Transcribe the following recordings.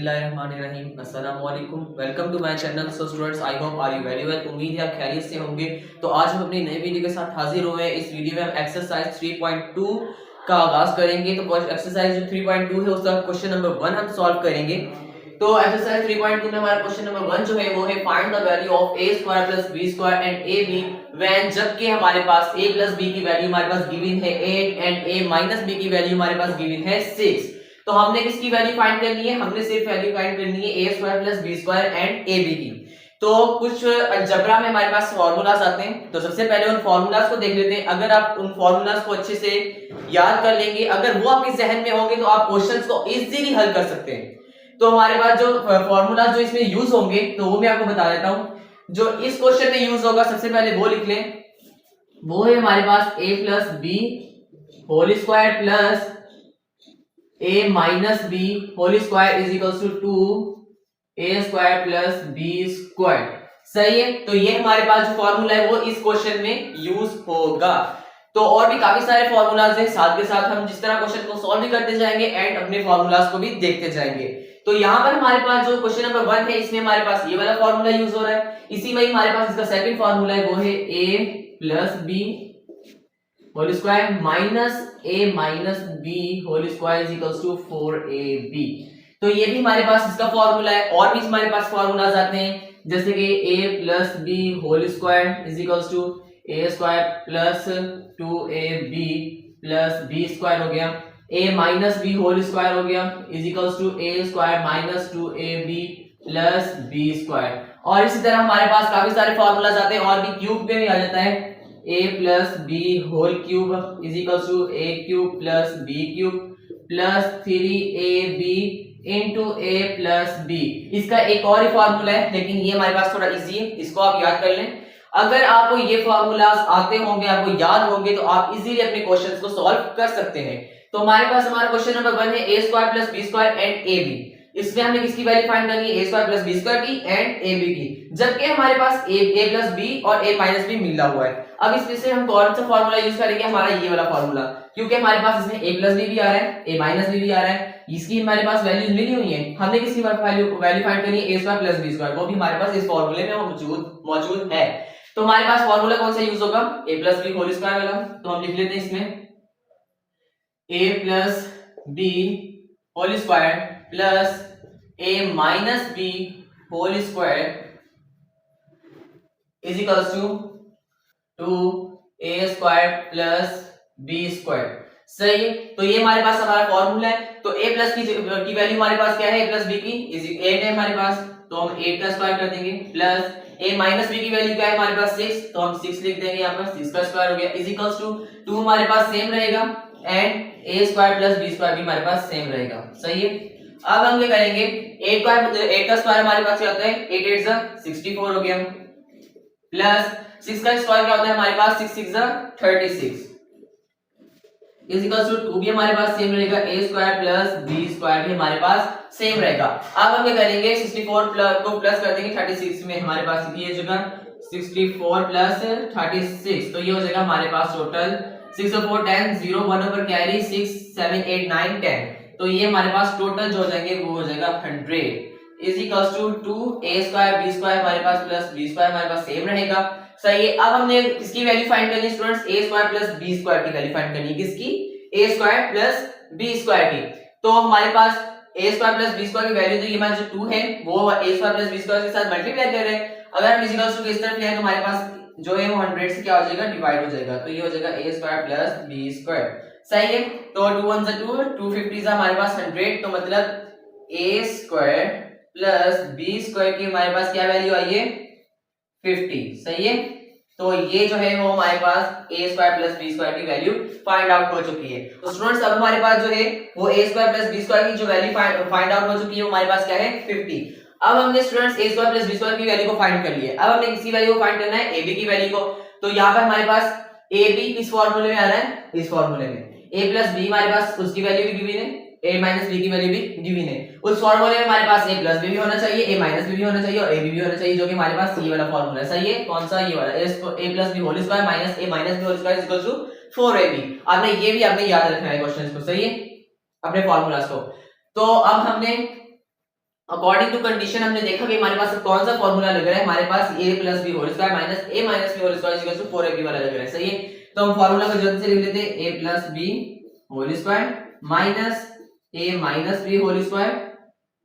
बिस्मिल्लाहिर्रहमानिर्रहीम अस्सलाम वालेकुम welcome to my channel. So students, I hope are you very well. उम्मीद है आप खैरियत से होंगे। तो आज हम अपनी नई वीडियो के साथ हाजिर हुए हैं। इस वीडियो में हम एक्सरसाइज 3.2 का आगाज करेंगे। तो एक्सरसाइज जो 3.2 है उसका क्वेश्चन नंबर 1 हम सॉल्व करेंगे। तो एक्सरसाइज 3.2 में हमारा क्वेश्चन नंबर 1 जो है वो है find the value of a square plus b square and ab when, जबकि हमारे पास a प्लस b की वैल्यू हमारे पास गिवन है 8 एंड a माइनस b की वैल्यू हमारे पास गिवन है 6। तो हमने किसकी वैल्यू फाइंड करनी है? हमने सिर्फ वैल्यू फाइंड करनी है a square plus b square and ab की। तो कुछ अलजेब्रा में हमारे पास फार्मूलाज आते हैं, तो सबसे पहले उन फार्मूलाज को देख लेते हैं। अगर आप उन फार्मूलाज को अच्छे से याद कर लेंगे, अगर वो आपके जहन में होंगे तो आप क्वेश्चंस को इजीली हल कर सकते हैं। तो हमारे पास जो फार्मूला जो इसमें यूज होंगे तो वो मैं आपको बता देता हूं। जो इस क्वेश्चन में यूज होगा सबसे पहले वो लिख लें, वो है हमारे पास a plus B whole square plus a minus B whole square is equal to a square plus b square. सही है। तो ये हमारे पास जो फार्मूला है वो इस क्वेश्चन में यूज होगा। तो और भी काफी सारे फार्मूलाज हैं, साथ के साथ हम जिस तरह क्वेश्चन को सॉल्व भी करते जाएंगे एंड अपने फार्मूलाज को भी देखते जाएंगे। तो यहाँ पर हमारे पास जो क्वेश्चन नंबर 1 है इसमें हमारे पास ये वाला फार्मूला यूज हो रहा है। इसी में हमारे पास इसका सेकंड फार्मूला है, वो है a plus B whole square minus a minus b whole square is equal to 4ab। तो ये भी हमारे पास इसका फार्मूला है। और भी हमारे पास फार्मूलाज आते हैं, जैसे कि a plus B whole square is equal to a square plus 2ab plus b square हो गया, a minus B whole square हो गया is equals to a square minus 2ab plus b square. और इसी तरह हमारे पास काफी सारे फार्मूलाज आते हैं। और भी क्यूब पे भी आ जाता है, a plus B whole cube is equals to a cube plus b cube plus 3ab into a plus b। इसका एक और ही फार्मूला है, लेकिन ये हमारे पास थोड़ा इजी है, इसको आप याद कर लें। अगर आपको ये फार्मूलाज आते होंगे, आपको याद होंगे, तो आप इजीली अपने क्वेश्चंस को सॉल्व कर सकते हैं। तो हमारे पास हमारा क्वेश्चन नंबर 1 है a square plus b square and ab। इसमें हमने किसकी वैल्यू फाइंड करनी है? a square plus b square की एंड ab की, जबकि हमारे पास a प्लस b और a माइनस b मिला हुआ है। अब इसमें से हम कौन सा फार्मूला यूज करेंगे? हमारा ये वाला फार्मूला, क्योंकि हमारे पास इसमें a प्लस b भी आ रहा है, a माइनस b भी आ रहा है, इसकी हमारे पास वैल्यूज मिली हुई है। हमने किसकी वैल्यू फाइंड करनी है? a square plus b square, वो भी हमारे पास इस फार्मूले में मौजूद है। तो हमारे पास फार्मूला कौन सा यूज होगा? a plus b whole square वाला। तो हम लिख लेते हैं इसमें a plus b whole square plus a minus b whole square is equals to a square plus b square. सही है। तो ये हमारे पास हमारा फार्मूला है। तो a प्लस की वैल्यू हमारे पास क्या है? a प्लस b की 8 है हमारे पास, तो हम 8 का स्क्वायर कर देंगे, प्लस a माइनस b की वैल्यू क्या है हमारे पास? 6, तो हम 6 लिख देंगे यहाँ पर, 6 का स्क्वायर हो गया इज इक्वल्स टू 2 हमारे पास सेम रहेगा and a square plus b square भी हमारे पास सेम रहेगा। सही है। अब हम क्या करेंगे? 8 का स्क्वायर हमारे पास क्या होता है? 8 8 जा 64 हो गया, प्लस 6 का स्क्वायर क्या होता है हमारे पास? 6 6 जा 36 इज इक्वल्स टू 2 भी हमारे पास सेम रहेगा, a square plus b square भी हमारे पास सेम रहेगा। अब हम क्या करेंगे? 64 को प्लस कर देंगे 36 में, हमारे पास ये जगह 64 प्लस 36, तो ये हो जाएगा हमारे पास टोटल 6 और 4 10 0 1 ऊपर कैरी 6 7 8 9 10, तो ये हमारे पास टोटल जो हो जाएंगे वो हो जाएगा 100 is equals to 2 a square b square हमारे पास प्लस b स्क्वायर हमारे पास सेम रहेगा। सही है। अब हमने किसकी वैल्यू फाइंड करनी है students? a square plus b square की वैल्यू फाइंड करनी है। किसकी? a square plus b square की। तो हमारे पास a square plus b square की वैल्यू तो ये हमारा जो 2 है वो a square plus b square के साथ मल्टीप्लाई कर रहे हैं। अगर हम इज इक्वल्स टू इस तरफ ले आए तो हमारे पास जो है वो 100 से क्या हो जाएगा? डिवाइड हो जाएगा, तो ये हो जाएगा a square plus b square. सही है। तो 2 1 जा 2 2 50 जा हमारे पास 100, तो मतलब a square plus b square की हमारे पास क्या वैल्यू आई है? 50। सही है। तो ये जो है वो हमारे पास a square plus b square की वैल्यू फाइंड आउट हो चुकी है। तो स्टूडेंट्स अब हमारे पास जो है वो a square plus b square की जो वैल्यू फाइंड आउट हो चुकी है वो हमारे पास क्या है? 50। अब हमने students a square plus b square की वैल्यू को फाइंड कर लिया। अब हमने किसकी वैल्यू को फाइंड करना है? ab की वैल्यू को। तो यहाँ पर हमारे पास ab किस फार्मूले में आ रहा है? इस फार्मूले में a प्लस b हमारे पास उसकी वैल्यू भी गिवन है, a माइनस b की वैल्यू भी गिवन है। उस फार्मूले में हमारे पास a प्लस b भी होना चाहिए, a माइनस b भी होना चाहिए और a भी होना चाहिए, जो कि हमारे पास ये वाला फार्मूला है। सही है। कौन सा? ये वाला a plus b whole square minus a minus b whole square is equal to 4ab। आपने ये भी आपने याद रखना है क्वेश्चंस को। सही है, अपने फार्मूलास को। तो अब हमने अकॉर्डिंग टू कंडीशन हमने देखा कि हमारे पास कौन सा फॉर्मूला लग रहा है, हमारे पास a plus B whole square minus a minus B whole square is equal to 4ab वाला लग रहा है। सही है, तो हम फॉर्मूला को जल्दी से लिख लेते हैं, a plus B whole square minus a minus B whole square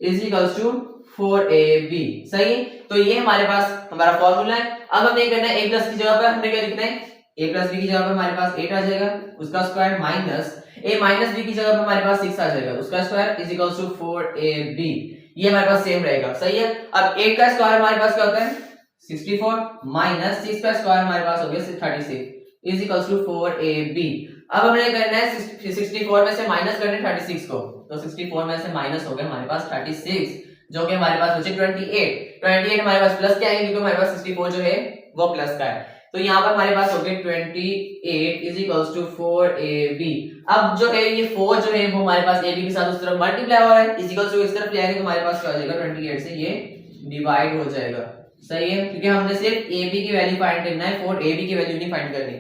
is equal to 4ab। सही है, तो ये हमारे पास हमारा फॉर्मूला है। अब हमें करना है a प्लस की जगह पर हमने क्या लिखना है, a प्लस बी की जगह पर हमारे पास 8 आ जाएगा उसका square minus a minus b की जगह पर हमारे पास 6 आ जाएगा उसका square is equal to 4ab। ये हमारे पास सेम रहेगा। सही है, अब 8 का स्क्वायर हमारे पास क्या होता है 64 माइनस 6 का स्क्वायर हमारे पास हो गया 36 इज इक्वल टू 4ab। अब हमने करना है 64 में से माइनस करना है 36 को, तो 64 में से माइनस हो गया हमारे पास 36 जो कि हमारे पास बचे 28 हमारे पास प्लस के आएंगे क्योंकि हमारे पास 64 जो है वो प्लस का है। तो यहाँ पर हमारे पास हो गए 28 इज इक्वल्स टू 4ab। अब जो है ये 4 जो है वो हमारे पास ab के साथ उस तरफ मल्टीप्लाई हो रहा है, इज इक्वल्स टू इस तरफ ले आएंगे तो हमारे पास क्या हो जाएगा 28 से ये डिवाइड हो जाएगा। सही है, क्योंकि हमने सिर्फ ab की वैल्यू फाइंड करना है, 4ab की वैल्यू नहीं फाइंड करनी।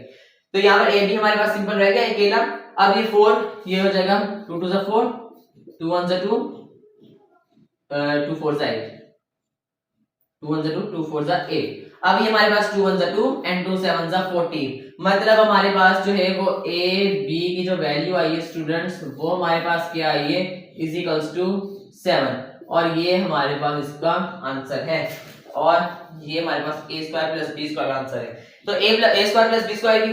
तो यहाँ पर ab हमारे पास सिंपल रहेगा अकेला। अब ये 4 ये हो जाएगा 2 टू 4 2 1 2 2 4 8 2 1 2 2 4 8। अब ये हमारे पास 2 1 2 एंड 2 7 14, मतलब हमारे पास जो है वो a b की जो वैल्यू आई है स्टूडेंट्स वो हमारे पास क्या आई है इज इक्वल्स टू 7 और ये हमारे पास इसका आंसर है और ये हमारे पास a square plus b square का आंसर है। तो a square plus b square की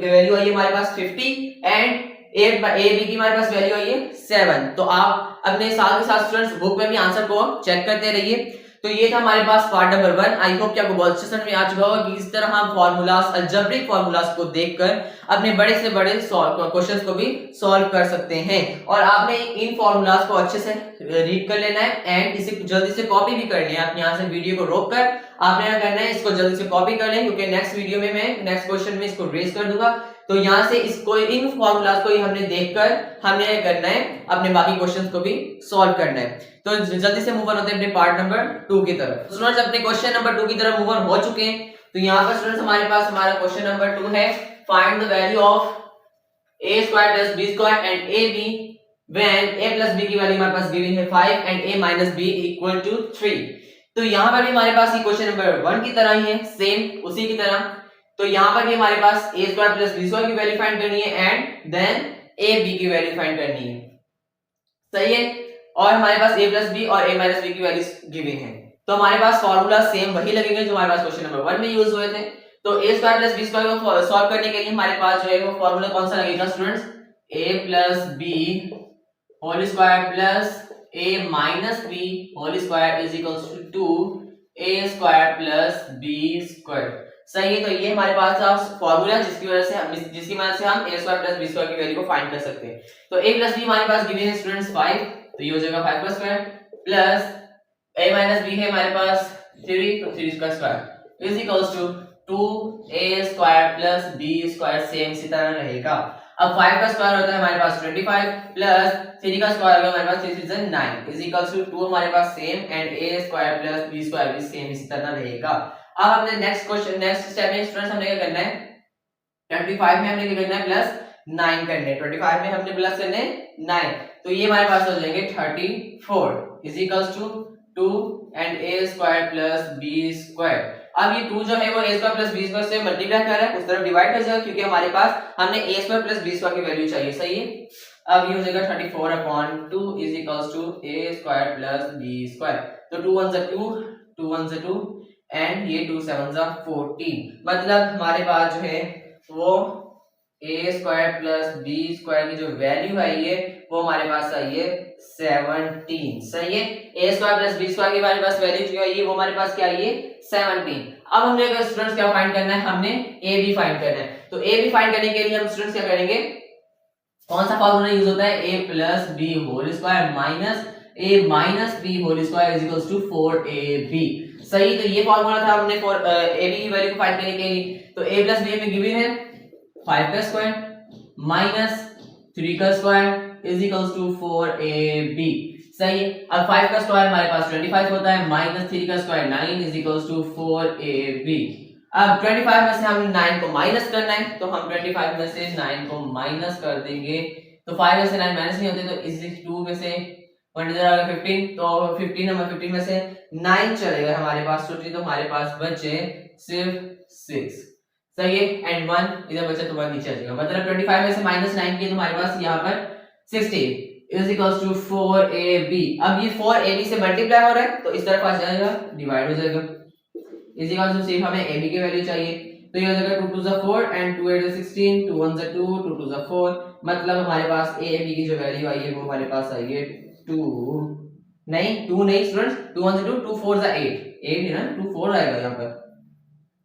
वैल्यू आई है हमारे पास 50 एंड a b की हमारे पास वैल्यू आई है 7। तो आप अपने साथ के साथ स्टूडेंट्स बुक में भी आंसर को चेक करते रहिए। तो ये था हमारे पास पार्ट नंबर 1। आई होप कि आपको बहुत अच्छे समझ में आ चुका होगा कि इस तरह हम फार्मूलास अलजेब्रिक फार्मूलास को देखकर अपने बड़े से बड़े क्वेश्चंस को भी सॉल्व कर सकते हैं। और आपने इन फार्मूलास को अच्छे से रीड कर लेना है एंड इसे जल्दी से कॉपी भी करनी है। आप यहाँ से वीडियो को रोककर आपने क्या करना है इसको जल्दी से कॉपी कर लें क्योंकि नेक्स्ट वीडियो में मैं नेक्स्ट क्वेश्चन में इसको रेज कर दूंगा। तो यहाँ से इसको इन फार्मूलास को ही हमने देखकर हमने क्या करना है अपने बाकी क्वेश्चंस को भी सॉल्व करना है। तो जल्दी से मूव ऑन होते हैं अपने पार्ट नंबर 2 की तरफ। स्टूडेंट्स अपने क्वेश्चन नंबर 2 की तरफ मूव ऑन हो चुके हैं। तो यहाँ पर स्टूडेंट्स हमारे पास हमारा क्वेश्चन नंबर 2 है, find the value of a square plus b square and ab when a plus b की वैल्यू हमारे पास गिवन है 5 and a minus b equal to 3। तो यहाँ पर भी हमारे पास ये क्वेश्चन नंबर 1 की तरह ही है, सेम उसी की तरह। तो यहाँ पर भी हमारे पास a square plus b square की वैल्यू फाइंड करनी है एंड देन ab की वैल्यू फाइंड करनी है। सही है, और हमारे पास a प्लस बी और a माइनस बी की वैल्यूज गिवन है। तो हमारे पास फॉर्मूला सेम वही लगेंगे जो हमारे पास क्वेश्चन नंबर 1 में यूज हुए थे। तो a square plus b square को सॉल्व करने के लिए हमारे पास जो है वो फॉर्मूला कौन सा लगेगा students, a plus B whole square plus a minus B whole square is equals to a square plus b square. सही है, तो ये हमारे पास था फॉर्मूला जिसकी मदद से हम a square plus b square की वैल्यू को फाइंड कर सकते हैं। तो a प्लस b हमारे पास गिवन है स्टूडेंट्स 5, तो ये हो जाएगा 5 का square plus a minus b है हमारे पास 3, तो 3 का square is equals to 2a square plus b square same इसी तरह रहेगा। अब 5 का स्क्वायर होता है हमारे पास 25 प्लस 3 का स्क्वायर होगा हमारे पास 3 3 9 इज इक्वल्स टू 2 हमारे पास same and a square plus b square भी सेम इसी तरह रहेगा। अब हमने नेक्स्ट स्टेप में स्टूडेंट्स हमने क्या करना है 25 में हमने क्या करना है प्लस 9 करने, 25 में हमने प्लस करने 9, तो ये हमारे पास हो जाएंगे 34 is equals to 2 and a square plus b square. अब ये 2 जो है वो a square plus b square से मल्टीप्लाई कर रहा है, उस तरफ डिवाइड कर जाएगा क्योंकि हमारे पास हमने a square plus b square की वैल्यू चाहिए। सही है, अब ये हो जाएगा 34/2 is equals to a square plus b square. तो 2 1 2 2 1 2 एंड ये 2 7 14, मतलब हमारे पास जो है वो a square plus b square की जो वैल्यू आई है वो हमारे पास आई है 17। सही है, a square plus b square की हमारे पास वैल्यू जो आई है वो हमारे पास क्या आई है 17। अब हमने अगर स्टूडेंट्स क्या फाइंड करना है, हमने a b फाइंड करना है। तो a b फाइंड करने के लिए हम स्टूडेंट्स क्या करेंगे, कौन सा फॉर्मूला यूज होता है a plus b whole square minus a minus b whole square is equals to 4ab। सही, तो ये फॉर्मूला था हमने फॉर a b की वैल्यू को फाइंड करने के लिए। तो a प्लस b में गिवन है 5 का स्क्वायर माइनस 3 का square is equals to 4ab। सही है, अब 5 का स्क्वायर हमारे पास 25 होता है माइनस 3 का square 9 is equals to 4ab। अब 25 में से हम 9 को माइनस करना है, तो हम 25 में से 9 को माइनस कर देंगे। तो 5 में से 9 माइनस नहीं होते, तो इस 2 में से 1 इधर आ गया 15, तो 15 नंबर 15 में से 9 चलेगा हमारे पास टोटली, तो हमारे पास बचे सिर्फ 6, सही है। एंड 1 इधर बचा तो 1 नीचे आ जाएगा, मतलब 25 में से -9 किया तो हमारे पास यहाँ पर 16 इज इक्वल्स टू 4ab। अब ये 4ab से मल्टीप्लाई हो रहा है तो इस तरफ आ जाएगा, डिवाइड हो जाएगा, इज इक्वल्स टू सिर्फ हमें ab की वैल्यू चाहिए, तो ये हो जाएगा 2 2 4 एंड 2 8 16, 2 1 2 2 2 4, मतलब हमारे पास ab की जो वैल्यू आई है वो हमारे पास आई है 2 नहीं स्टूडेंट्स, 2 1 2 2 4 8 है ना, 2 4 आएगा यहाँ पर,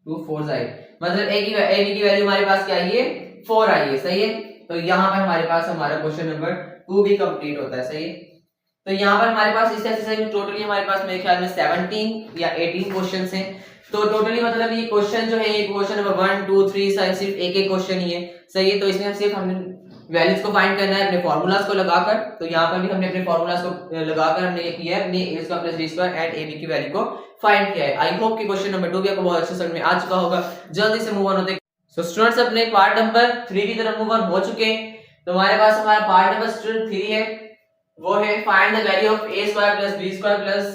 2 4 8, मतलब ab की वैल्यू हमारे पास क्या आई है 4 आई है, सही है। तो यहाँ पर हमारे पास हमारा क्वेश्चन नंबर 2 भी कंप्लीट होता है, सही है। तो यहाँ पर हमारे पास इस तरह से टोटली हमारे पास मेरे ख्याल में 17 या 18 क्वेश्चंस हैं, तो टोटली मतलब ये क्वेश्चन जो है ये क्वेश्चन नंबर 1 2 3 सिर्फ एक क्वेश्चन ही है, सही है। तो इसमें सिर्फ हमने वैल्यूज को फाइंड करना है अपने फार्मूलाज को लगाकर, तो यहाँ पर भी हमने अपने फार्मूलाज को लगाकर हमने ये किया है, अपने a square plus b square and ab की वैल्यू को फाइंड किया है। आई होप कि क्वेश्चन नंबर 2 भी आपको बहुत अच्छे समझ में आ चुका होगा। जल्दी से मूव ऑन होते हैं। सो स्टूडेंट्स अपने पार्ट नंबर 3 की तरफ मूव ऑन हो चुके हैं। तो हमारे पास हमारा पार्ट नंबर स्टूडेंट 3 है, वो है find the value of a square plus b square plus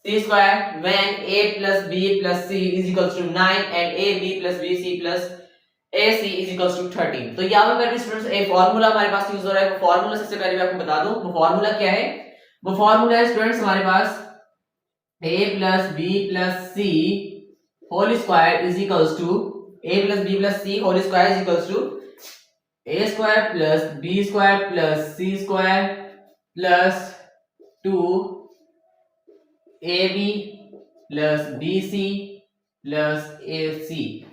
c square when a plus b plus c is equals to 9 and ab plus bc plus AC is equals to 13। तो यहाँ पर मेरे students एक formula हमारे पास use हो रहा है, वो फार्मूला सबसे पहले मैं आपको बता दूं, वो फार्मूला क्या है। वो फार्मूला है स्टूडेंट्स हमारे पास a plus b plus c whole square is equals to a plus b plus c whole square is equals to a square plus b square plus c square plus 2ab plus bc plus AC,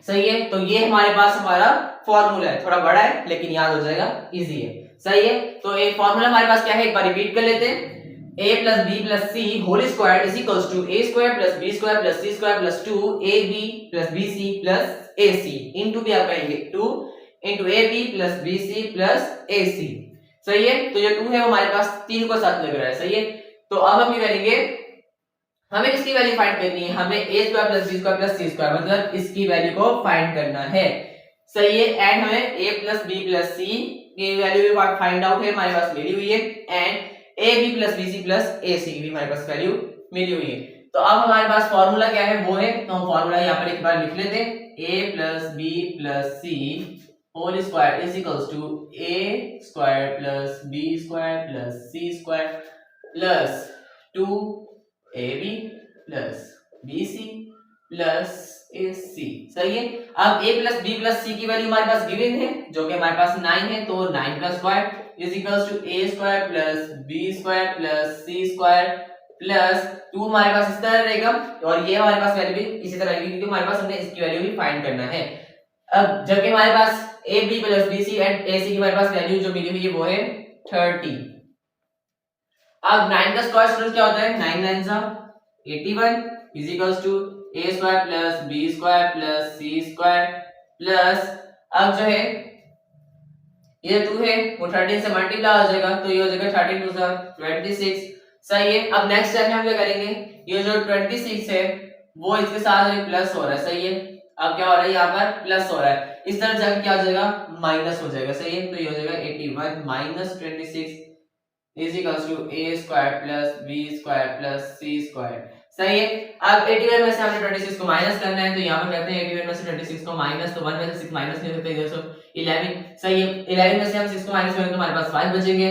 सही है। तो ये हमारे पास हमारा formula है, थोड़ा बड़ा है लेकिन याद हो जाएगा, इजी है, सही है। तो एक फॉर्मूला हमारे पास क्या है, एक बार रिपीट कर लेते हैं। a plus b plus c whole square is equals to a square plus b square plus c square plus 2ab plus bc plus ac into भी आप कहेंगे 2 into ab plus bc plus ac, सही है। तो ये 2 है वो हमारे पास 3 को साथ लग रहा है, सही है। तो अब हम ये करेंगे, हमें किसकी वैल्यू फाइंड करनी है, हमें a square plus b square plus c square मतलब इसकी वैल्यू को फाइंड करना है, सही है। एंड हमें a plus b plus c की वैल्यू भी फाइंड आउट है, हमारे पास मिली हुई है, and ab plus bc plus ac की भी हमारे पास वैल्यू मिली हुई है। तो अब हमारे पास फार्मूला क्या है, वो है, तो हम फार्मूला यहाँ पर एक बार लिख लेते हैं, a plus b plus c whole square is equals to a square plus b square plus c square plus 2ab plus bc plus ac, सही है। अब a plus b plus c की वैल्यू हमारे पास गिवन है जो कि हमारे पास 9 है, तो 9 का square is equals to a square plus b square plus c square plus 2 हमारे पास इस तरह रहेगा, और ये हमारे पास वैल्यू भी इसी तरह रहेगी क्योंकि हमारे पास हमने इसकी वैल्यू भी फाइंड करना है। अब जबकि हमारे पास a b plus bc and ac की हमारे पास वैल्यू जो मिली हुई है वो है 30। अब 9 का स्क्वायर स्टूडेंट क्या होता है, 9 9 जा 81 is equals to a square plus b square plus c square plus, अब जो है ये 2 है वो 13 से मल्टीप्लाई हो जाएगा, तो ये हो जाएगा 13 2 26, सही है। अब नेक्स्ट स्टेप में हम क्या करेंगे, ये जो 26 है वो इसके साथ प्लस हो रहा है, सही है। अब क्या हो रहा है, यहाँ पर प्लस हो रहा है, इस तरफ जाकर क्या हो जाएगा, माइनस हो जाएगा, सही है। तो ये हो जाएगा 81 minus 26 is equals to a square plus b square plus c square, सही है। अब 81 में से हमने 26 को माइनस करना है, तो यहाँ पर करते हैं 81 में से 26 को माइनस, तो 1 में से 6 माइनस नहीं करते इधर से 11, सही है। 11 में से हम 6 को माइनस करेंगे तो हमारे पास 5 बचेंगे,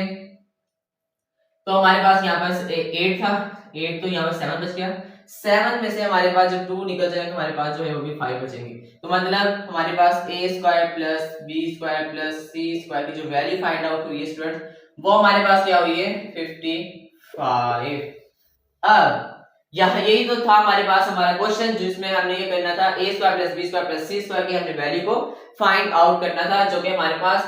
तो हमारे पास यहाँ पर 8 था, 8 तो यहाँ पर 7 बच गया, 7 में से हमारे पास जब 2 निकल जाएगा तो हमारे पास जो है वो भी 5 बचेंगे, तो मतलब हमारे पास a square plus b square plus c square की जो वैल्यू फाइंड आउट हुई है स्टूडेंट वो हमारे पास क्या हुई है 55। अब यहाँ यही तो था हमारे पास हमारा क्वेश्चन जिसमें हमने ये करना था a square plus b square plus c square की हमने वैल्यू को फाइंड आउट करना था, जो कि हमारे पास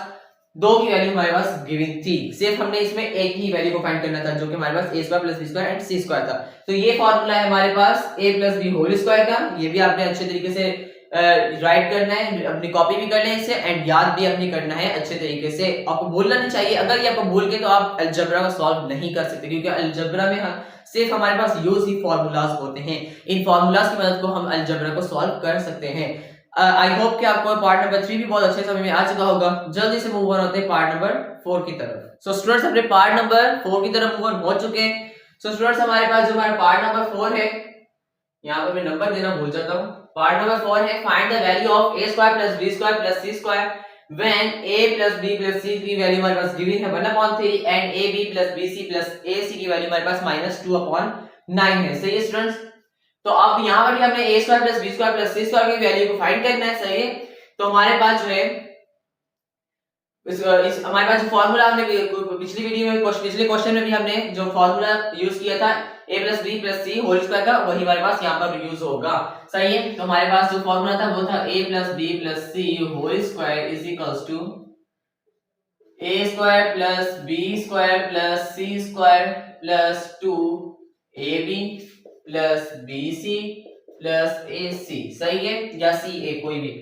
2 की वैल्यू हमारे पास गिवन थी, सिर्फ हमने इसमें एक ही वैल्यू को फाइंड करना था जो कि हमारे पास a square plus b square and c square था। तो ये फार्मूला है हमारे पास a plus b whole square का, ये भी आपने अच्छे तरीके से राइट करना है, अपनी कॉपी भी करना है इससे एंड याद भी अपनी करना है अच्छे तरीके से, आपको भूलना नहीं चाहिए। अगर ये आपको भूल के तो आप अलजेब्रा को सॉल्व नहीं कर सकते, क्योंकि अलजेब्रा में हम सिर्फ हमारे पास यूज ही फार्मूलाज होते हैं, इन फार्मूलाज की मदद को हम अलजेब्रा को सॉल्व कर सकते हैं। आई होप कि आपको पार्ट नंबर 3 भी बहुत अच्छे समझ में आ चुका होगा। जल्दी से मूव ऑन होते हैं पार्ट नंबर 4 की तरफ। सो स्टूडेंट्स अपने पार्ट नंबर 4 की तरफ मूव ऑन हो चुके हैं। सो स्टूडेंट्स हमारे पास जो हमारा पार्ट नंबर 4 है, यहाँ पर मैं नंबर देना भूल जाता हूँ। पार्ट नंबर 4 है find the value of a square plus b square plus c square when a plus b plus c की वैल्यू हमारे पास गिवन है 1/3 and ab plus bc plus ac की वैल्यू हमारे पास -2/9 है। सही है स्टूडेंट्स। तो अब यहाँ पर हमने a square plus b square plus c square की वैल्यू को फाइंड करना है। सही है। तो हमारे पास जो है इस हमारे पास जो फार्मूला हमने पिछली वीडियो में पिछले क्वेश्चन में भी हमने जो फार्मूला यूज किया था a plus B plus C whole square का, वही हमारे पास यहाँ पर यूज होगा। सही है। तो हमारे पास जो फार्मूला था वो था a plus B plus C whole square is equals to a square plus b square plus c square plus 2ab plus bc plus ac। सही है, या ca कोई भी।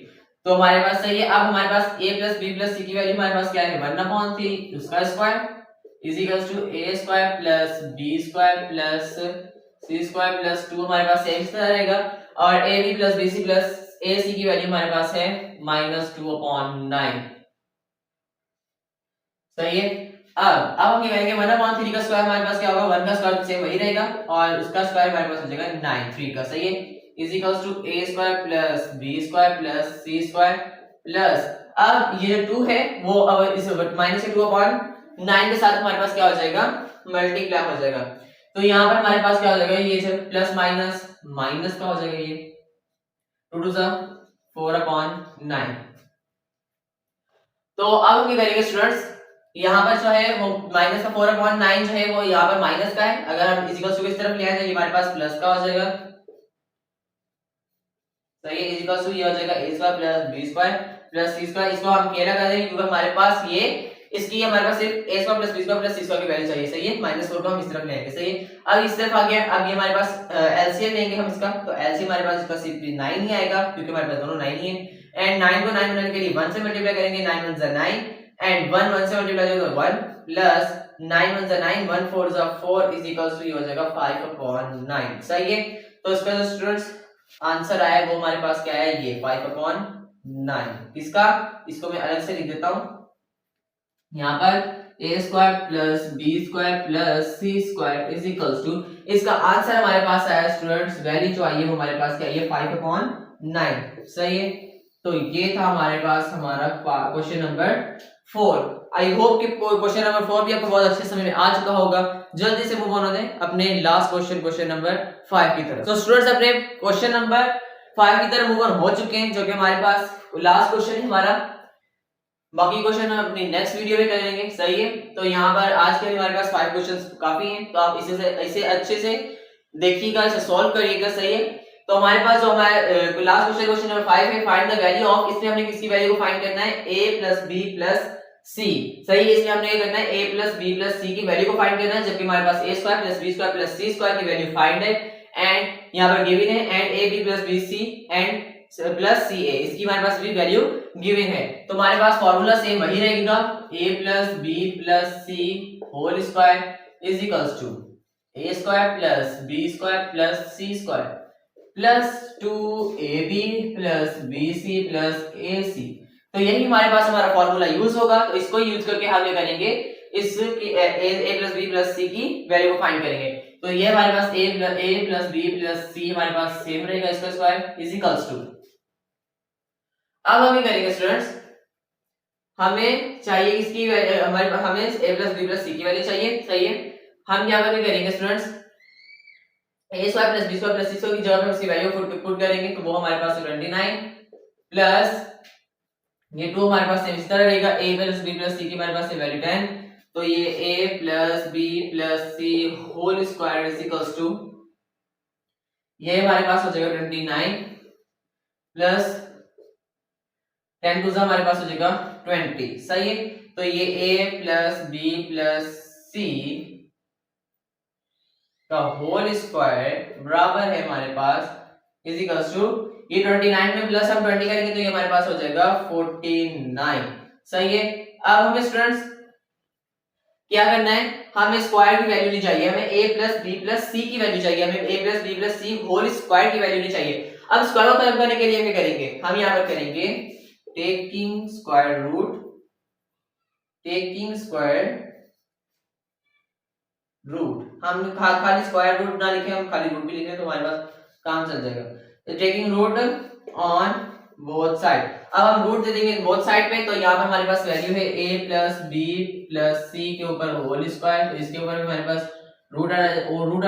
तो हमारे पास सही है। अब हमारे पास a plus b plus c की वैल्यू हमारे पास क्या है 1/3 उसका square is equals to a square plus b square plus c square plus 2 हमारे पास सेम तरह रहेगा। और ab plus bc plus ac की वैल्यू हमारे पास है -2/9। सही है। अब हम ये करेंगे 1/3 का स्क्वायर हमारे पास क्या होगा, 1 का स्क्वायर सेम वही रहेगा और उसका स्क्वायर हमारे पास हो जाएगा 9 3 का। सही है। Is equals to a square plus b square plus c square plus, अब ये जो 2 है वो अब इस -2/9 के साथ हमारे पास क्या हो जाएगा, मल्टीप्लाई हो जाएगा। तो यहाँ पर हमारे पास क्या हो जाएगा, ये जो प्लस माइनस माइनस का हो जाएगा, ये 2 2 4/9। तो अब हम क्या करेंगे स्टूडेंट्स, यहाँ पर जो है वो माइनस का 4/9 जो है वो यहाँ पर माइनस का है। अगर हम इजिकल्स टू इस तरफ ले आए तो ये हमारे पास प्लस का हो जाएगा। सही है। इजिकल्स टू ये हो जाएगा a square plus b square plus c square. इसको हम केला कर देंगे क्योंकि हमारे पास ये इसकी हमारे पास सिर्फ a square plus b square plus c square की वैल्यू चाहिए। सही है। -4 को हम इस तरफ ले आएंगे। सही है। अब इस तरफ आ गया। अब ये हमारे पास एलसीएम लेंगे हम इसका, तो एलसीएम हमारे पास इसका सिर्फ 9 ही आएगा क्योंकि हमारे पास दोनों 9 ही है। एंड 9 को 9 बनाने के लिए 1 से मल्टीप्लाई करेंगे, 9 1 जा 9 एंड 1 1 से मल्टीप्लाई करेंगे तो 1 प्लस 9 1 जा 9 1 4 जा 4 इज इक्वल्स टू ये हो जाएगा 5/9। सही है। तो इसका जो स्टूडेंट्स आंसर आया वो हमारे पास क्या है, ये 5/9। इसका इसको मैं अलग से लिख देता हूं, यहाँ पर a square plus b square plus c square is equals to, इसका आंसर हमारे पास आया स्टूडेंट्स, वैल्यू जो आई है वो हमारे पास क्या है 5/9। सही है। तो ये था हमारे पास हमारा क्वेश्चन नंबर 4। आई होप कि क्वेश्चन नंबर 4 भी आपको बहुत अच्छे समझ में आ चुका होगा। जल्दी से मूव ऑन होते हैं अपने लास्ट क्वेश्चन नंबर 5 की तरफ। तो स्टूडेंट्स अपने क्वेश्चन नंबर 5 की तरफ मूव ऑन हो चुके हैं, जो कि हमारे पास लास्ट क्वेश्चन है हमारा। बाकी क्वेश्चन हम अपनी नेक्स्ट वीडियो में करेंगे। सही है। तो यहाँ पर आज के लिए हमारे पास 5 क्वेश्चंस काफी हैं, तो आप इसे अच्छे से देखिएगा, इसे सॉल्व करिएगा। सही है। तो हमारे पास जो हमारा लास्ट क्वेश्चन नंबर 5 है, फाइंड द वैल्यू ऑफ, इसमें हमने किसकी वैल्यू को फाइंड करना है, a plus b plus c। सही है। इसमें हमने ये करना है a plus b plus c की वैल्यू को फाइंड करना है, जबकि हमारे पास a square plus b square plus c square की वैल्यू फाइंड है एंड यहाँ पर गिवन है and ab plus bc and plus ca इसकी हमारे पास भी वैल्यू गिवन है। तो हमारे पास फार्मूला सेम वही रहेगा, a plus b plus c whole square is equals to a square plus b square plus c square plus 2ab plus bc plus ac। तो यही हमारे पास हमारा फार्मूला यूज होगा। तो इसको यूज करके हम ये करेंगे, इस a plus b plus c की वैल्यू को फाइंड करेंगे। तो ये हमारे पास a plus b plus c हमारे पास सेम रहेगा, इसका स्क्वायर इज इक्वल्स टू, अब हम ये करेंगे स्टूडेंट्स, हमें चाहिए इसकी हमें a plus b plus c की वैल्यू चाहिए। सही है। हम यहाँ पर करेंगे students, a square plus b square plus c square की जगह पे उसकी वैल्यू पुट करेंगे, तो वो हमारे पास 29 प्लस ये 2 हमारे पास सेम इस तरह रहेगा, a plus b plus c की हमारे पास वैल्यू 10, तो ये a plus b plus c whole square is equals to, ये हमारे पास हो जाएगा 29 प्लस 10 टू हमारे पास हो जाएगा 20। सही है। तो ये a plus b plus c का होल स्क्वायर बराबर है हमारे पास इज इक्वल्स टू, ये 29 में प्लस हम 20 करेंगे तो ये हमारे पास हो जाएगा 49। सही है। अब हमें स्टूडेंट्स क्या करना है, हमें स्क्वायर की वैल्यू नहीं चाहिए, हमें a plus b plus c की वैल्यू चाहिए, हमें a plus b plus c whole square की वैल्यू नहीं चाहिए। अब स्क्वायर को खत्म करने के लिए क्या करेंगे, हम यहाँ पर करेंगे टेकिंग स्क्वायर रूट हम खाली स्क्वायर रूट ना लिखे, हम खाली रूट भी लिखे तो हमारे पास काम चल जाएगा। तो taking root on both side, अब हम रूट दे देंगे बोथ साइड पे, तो यहाँ पर हमारे पास वैल्यू है a प्लस बी प्लस सी के ऊपर होल स्क्वायर, तो इसके ऊपर भी हमारे पास रूट आ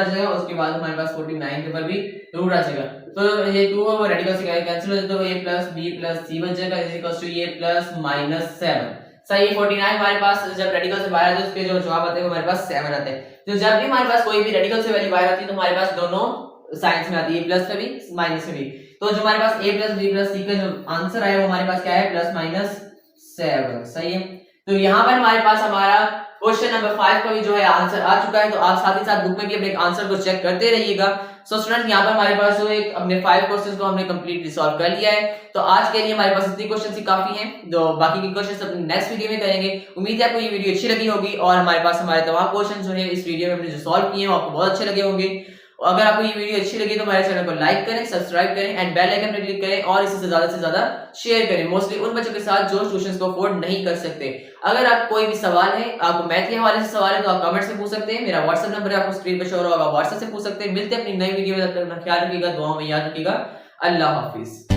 जाएगा, उसके बाद हमारे पास 49 के ऊपर भी रूट आ जाएगा। तो ये 2 वो रेडिकल से कैंसिल हो जाता है, तो a plus B plus C बच जाएगा is equal to a plus minus 7। सही, 49 हमारे पास जब रेडिकल से बाहर आते हैं उसके जो जवाब आते हैं हमारे पास 7 आते हैं। तो जब भी हमारे पास कोई भी रेडिकल से वैल्यू बाहर आती है तो हमारे पास दोनों साइंस में आती है, प्लस में भी माइनस में भी। तो जो हमारे पास a प्लस बी प्लस सी का जो आंसर आया वो हमारे पास क्या है, प्लस माइनस 7। सही है, तो यहाँ पर हमारे पास हमारा क्वेश्चन नंबर 5 का भी जो है आंसर आ चुका है। तो आप साथ ही साथ बुक में भी अपने आंसर को चेक करते रहिएगा। सो स्टूडेंट, यहाँ पर हमारे पास जो एक अपने 5 क्वेश्चंस को हमने कंप्लीटली सॉल्व कर लिया है। तो आज के लिए हमारे पास इतनी क्वेश्चंस ही काफी हैं, जो बाकी के क्वेश्चंस अपने नेक्स्ट वीडियो में करेंगे। उम्मीद है आपको ये वीडियो अच्छी लगी होगी और हमारे पास हमारे तमाम क्वेश्चन जो है इस वीडियो में हमने जो सॉल्व किए हैं वो आपको बहुत अच्छे लगे होंगे। अगर आपको ये वीडियो अच्छी लगी तो हमारे चैनल को लाइक करें, सब्सक्राइब करें एंड बेल आइकन पर क्लिक करें और इसे से ज्यादा शेयर करें, मोस्टली उन बच्चों के साथ जो ट्यूशंस को अफोर्ड नहीं कर सकते। अगर आप कोई भी सवाल है, आपको मैथ के हवाले से सवाल है तो आप कमेंट्स में पूछ सकते हैं। मेरा व्हाट्सएप नंबर है, आपको स्क्रीन पर शो होगा, व्हाट्सएप से पूछ सकते हैं। मिलते हैं अपनी नई वीडियो में, तब तक अपना ख्याल रखिएगा, दुआओं में याद रखिएगा। अल्लाह हाफिज।